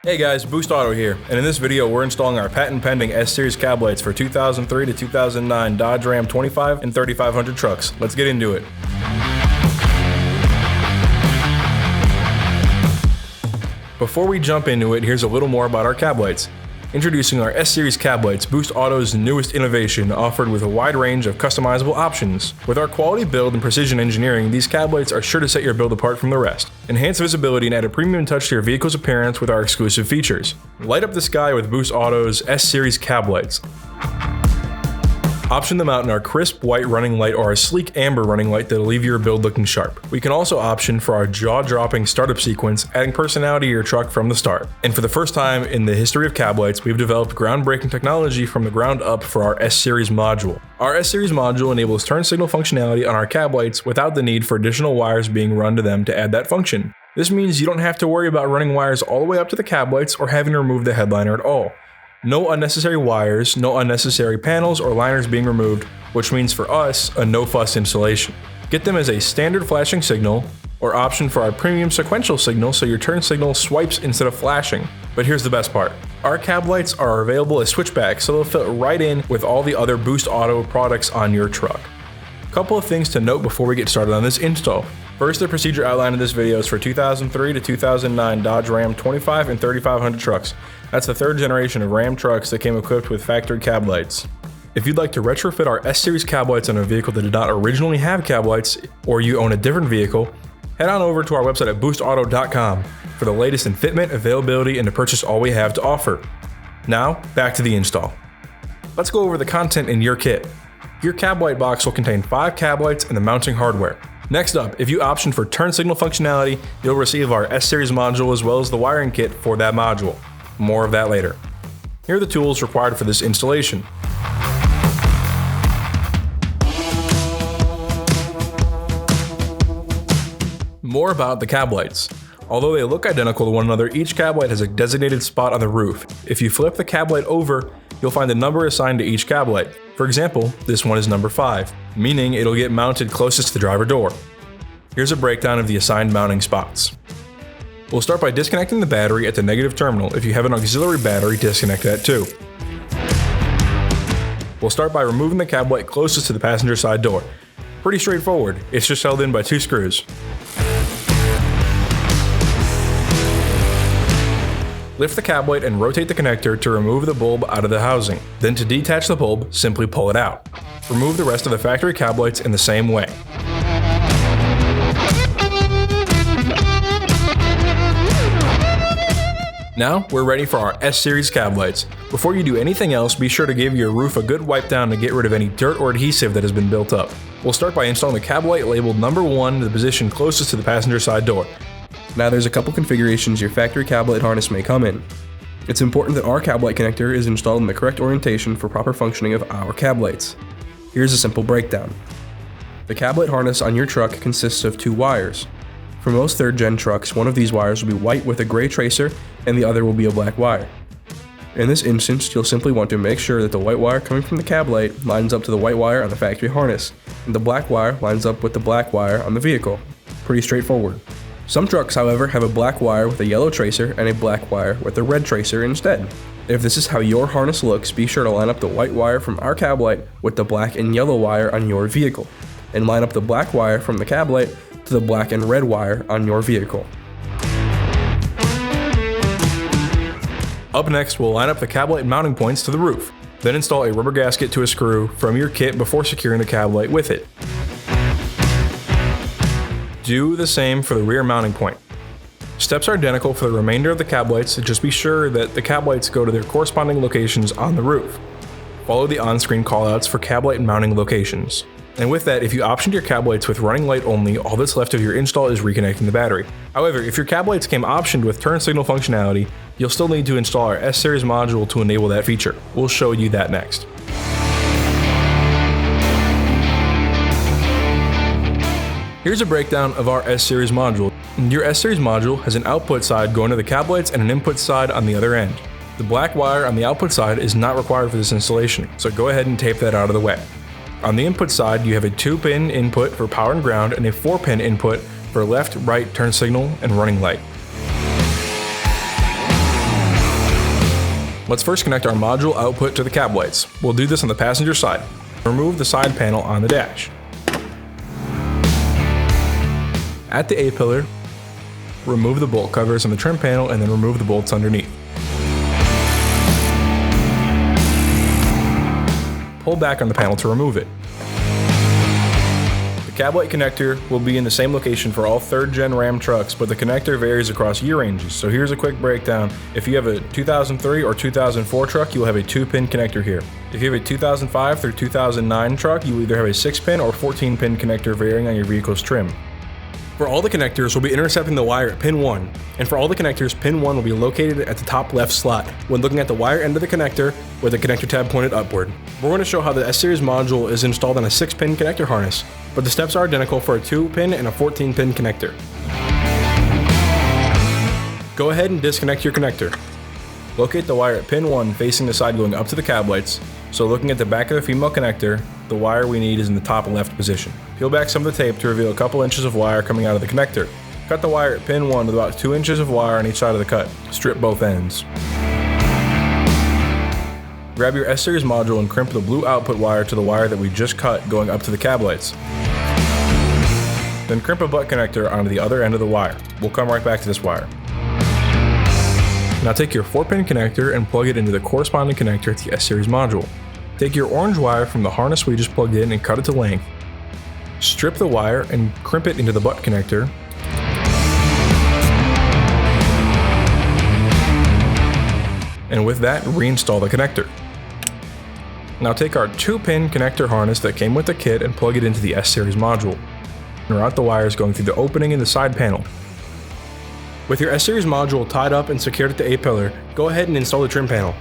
Hey guys, Boost Auto here, and in this video we're installing our patent-pending S-Series cab lights for 2003 to 2009 Dodge Ram 25 and 3500 trucks. Let's get into it. Before we jump into it, here's a little more about our cab lights. Introducing our S-Series cab lights, Boost Auto's newest innovation, offered with a wide range of customizable options. With our quality build and precision engineering, these cab lights are sure to set your build apart from the rest. Enhance visibility and add a premium touch to your vehicle's appearance with our exclusive features. Light up the sky with Boost Auto's S-Series cab lights. Option them out in our crisp white running light or our sleek amber running light that'll leave your build looking sharp. We can also option for our jaw-dropping startup sequence, adding personality to your truck from the start. And for the first time in the history of cab lights, we've developed groundbreaking technology from the ground up for our S-Series module. Our S-Series module enables turn signal functionality on our cab lights without the need for additional wires being run to them to add that function. This means you don't have to worry about running wires all the way up to the cab lights or having to remove the headliner at all. No unnecessary wires, no unnecessary panels or liners being removed, which means for us, a no-fuss installation. Get them as a standard flashing signal, or option for our premium sequential signal so your turn signal swipes instead of flashing. But here's the best part. Our cab lights are available as switchbacks, so they'll fit right in with all the other Boost Auto products on your truck. Couple of things to note before we get started on this install. First, the procedure outlined in this video is for 2003 to 2009 Dodge Ram 25 and 3500 trucks. That's the third generation of Ram trucks that came equipped with factory cab lights. If you'd like to retrofit our S-Series cab lights on a vehicle that did not originally have cab lights, or you own a different vehicle, head on over to our website at boostauto.com for the latest in fitment, availability, and to purchase all we have to offer. Now, back to the install. Let's go over the content in your kit. Your cab light box will contain 5 cab lights and the mounting hardware. Next up, if you option for turn signal functionality, you'll receive our S-Series module as well as the wiring kit for that module. More of that later. Here are the tools required for this installation. More about the cab lights. Although they look identical to one another, each cab light has a designated spot on the roof. If you flip the cab light over, you'll find a number assigned to each cab light. For example, this one is number 5, meaning it'll get mounted closest to the driver door. Here's a breakdown of the assigned mounting spots. We'll start by disconnecting the battery at the negative terminal. If you have an auxiliary battery, disconnect that too. We'll start by removing the cab light closest to the passenger side door. Pretty straightforward, it's just held in by 2 screws. Lift the cab light and rotate the connector to remove the bulb out of the housing. Then to detach the bulb, simply pull it out. Remove the rest of the factory cab lights in the same way. Now, we're ready for our S-Series cab lights. Before you do anything else, be sure to give your roof a good wipe down to get rid of any dirt or adhesive that has been built up. We'll start by installing the cab light labeled number 1 to the position closest to the passenger side door. Now there's a couple configurations your factory cab light harness may come in. It's important that our cab light connector is installed in the correct orientation for proper functioning of our cab lights. Here's a simple breakdown. The cab light harness on your truck consists of 2 wires. For most 3rd gen trucks, one of these wires will be white with a gray tracer and the other will be a black wire. In this instance, you'll simply want to make sure that the white wire coming from the cab light lines up to the white wire on the factory harness, and the black wire lines up with the black wire on the vehicle. Pretty straightforward. Some trucks, however, have a black wire with a yellow tracer and a black wire with a red tracer instead. If this is how your harness looks, be sure to line up the white wire from our cab light with the black and yellow wire on your vehicle, and line up the black wire from the cab light to the black and red wire on your vehicle. Up next, we'll line up the cab light mounting points to the roof. Then install a rubber gasket to a screw from your kit before securing the cab light with it. Do the same for the rear mounting point. Steps are identical for the remainder of the cab lights, so just be sure that the cab lights go to their corresponding locations on the roof. Follow the on-screen callouts for cab light mounting locations. And with that, if you optioned your cab lights with running light only, all that's left of your install is reconnecting the battery. However, if your cab lights came optioned with turn signal functionality, you'll still need to install our S-Series module to enable that feature. We'll show you that next. Here's a breakdown of our S-Series module. Your S-Series module has an output side going to the cab lights and an input side on the other end. The black wire on the output side is not required for this installation, so go ahead and tape that out of the way. On the input side, you have a 2-pin input for power and ground and a 4-pin input for left, right, turn signal, and running light. Let's first connect our module output to the cab lights. We'll do this on the passenger side. Remove the side panel on the dash. At the A-pillar, remove the bolt covers on the trim panel and then remove the bolts underneath. Pull back on the panel to remove it. The cab light connector will be in the same location for all 3rd gen Ram trucks, but the connector varies across year ranges. So here's a quick breakdown. If you have a 2003 or 2004 truck, you will have a 2-pin connector here. If you have a 2005 through 2009 truck, you will either have a 6-pin or 14-pin connector varying on your vehicle's trim. For all the connectors, we'll be intercepting the wire at pin 1, and for all the connectors, pin 1 will be located at the top left slot when looking at the wire end of the connector with the connector tab pointed upward. We're going to show how the S-Series module is installed on a 6-pin connector harness, but the steps are identical for a 2-pin and a 14-pin connector. Go ahead and disconnect your connector. Locate the wire at pin 1 facing the side going up to the cab lights, so looking at the back of the female connector, the wire we need is in the top left position. Peel back some of the tape to reveal a couple inches of wire coming out of the connector. Cut the wire at pin 1 with about 2 inches of wire on each side of the cut. Strip both ends. Grab your S-Series module and crimp the blue output wire to the wire that we just cut going up to the cab lights. Then crimp a butt connector onto the other end of the wire. We'll come right back to this wire. Now take your 4-pin connector and plug it into the corresponding connector at the S-Series module. Take your orange wire from the harness we just plugged in and cut it to length. Strip the wire and crimp it into the butt connector. And with that, reinstall the connector. Now take our 2-pin connector harness that came with the kit and plug it into the S-Series module. And route the wires going through the opening in the side panel. With your S-Series module tied up and secured at the A-pillar, go ahead and install the trim panel.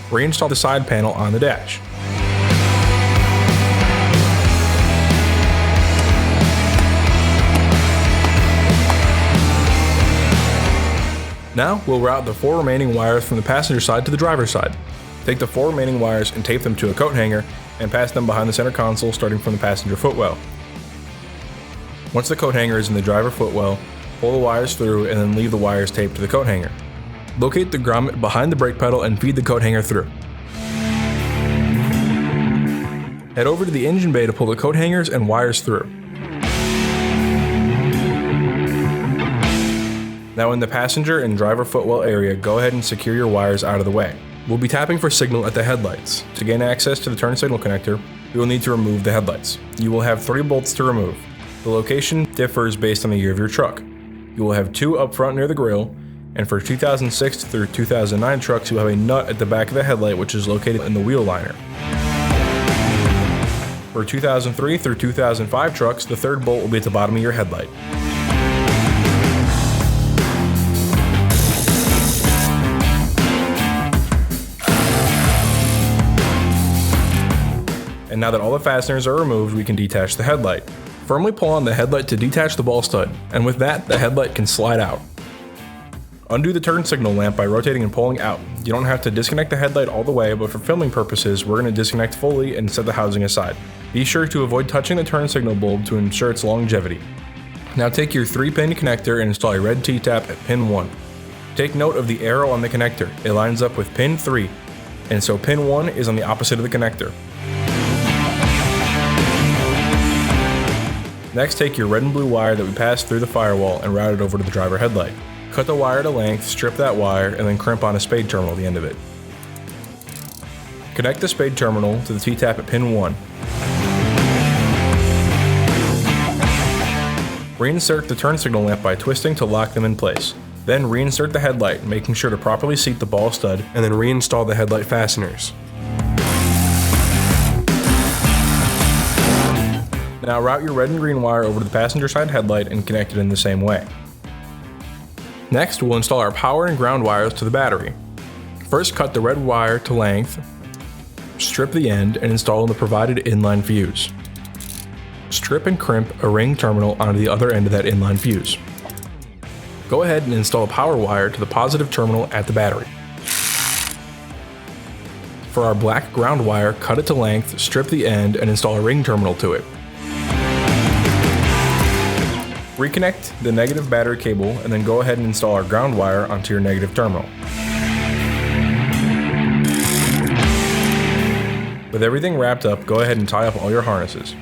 Reinstall the side panel on the dash. Now we'll route the 4 remaining wires from the passenger side to the driver's side. Take the 4 remaining wires and tape them to a coat hanger and pass them behind the center console starting from the passenger footwell. Once the coat hanger is in the driver footwell, pull the wires through and then leave the wires taped to the coat hanger. Locate the grommet behind the brake pedal and feed the coat hanger through. Head over to the engine bay to pull the coat hangers and wires through. Now in the passenger and driver footwell area, go ahead and secure your wires out of the way. We'll be tapping for signal at the headlights. To gain access to the turn signal connector, we will need to remove the headlights. You will have 3 bolts to remove. The location differs based on the year of your truck. You will have 2 up front near the grille, and for 2006 through 2009 trucks, you will have a nut at the back of the headlight which is located in the wheel liner. For 2003 through 2005 trucks, the 3rd bolt will be at the bottom of your headlight. And now that all the fasteners are removed, we can detach the headlight. Firmly pull on the headlight to detach the ball stud, and with that, the headlight can slide out. Undo the turn signal lamp by rotating and pulling out. You don't have to disconnect the headlight all the way, but for filming purposes, we're going to disconnect fully and set the housing aside. Be sure to avoid touching the turn signal bulb to ensure its longevity. Now take your 3-pin connector and install a red T-tap at pin 1. Take note of the arrow on the connector. It lines up with pin 3, and so pin 1 is on the opposite of the connector. Next, take your red and blue wire that we passed through the firewall and route it over to the driver headlight. Cut the wire to length, strip that wire, and then crimp on a spade terminal at the end of it. Connect the spade terminal to the T-tap at pin 1. Reinsert the turn signal lamp by twisting to lock them in place. Then reinsert the headlight, making sure to properly seat the ball stud, and then reinstall the headlight fasteners. Now route your red and green wire over to the passenger side headlight and connect it in the same way. Next, we'll install our power and ground wires to the battery. First, cut the red wire to length, strip the end, and install the provided inline fuse. Strip and crimp a ring terminal onto the other end of that inline fuse. Go ahead and install a power wire to the positive terminal at the battery. For our black ground wire, cut it to length, strip the end, and install a ring terminal to it. Reconnect the negative battery cable and then go ahead and install our ground wire onto your negative terminal. With everything wrapped up, go ahead and tie up all your harnesses.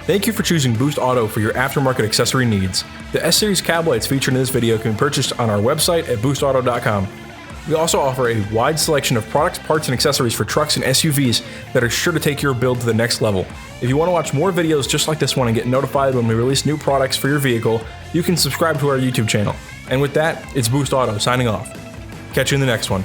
Thank you for choosing Boost Auto for your aftermarket accessory needs. The S-Series cab lights featured in this video can be purchased on our website at boostauto.com. We also offer a wide selection of products, parts, and accessories for trucks and SUVs that are sure to take your build to the next level. If you want to watch more videos just like this one and get notified when we release new products for your vehicle, you can subscribe to our YouTube channel. And with that, it's Boost Auto signing off. Catch you in the next one.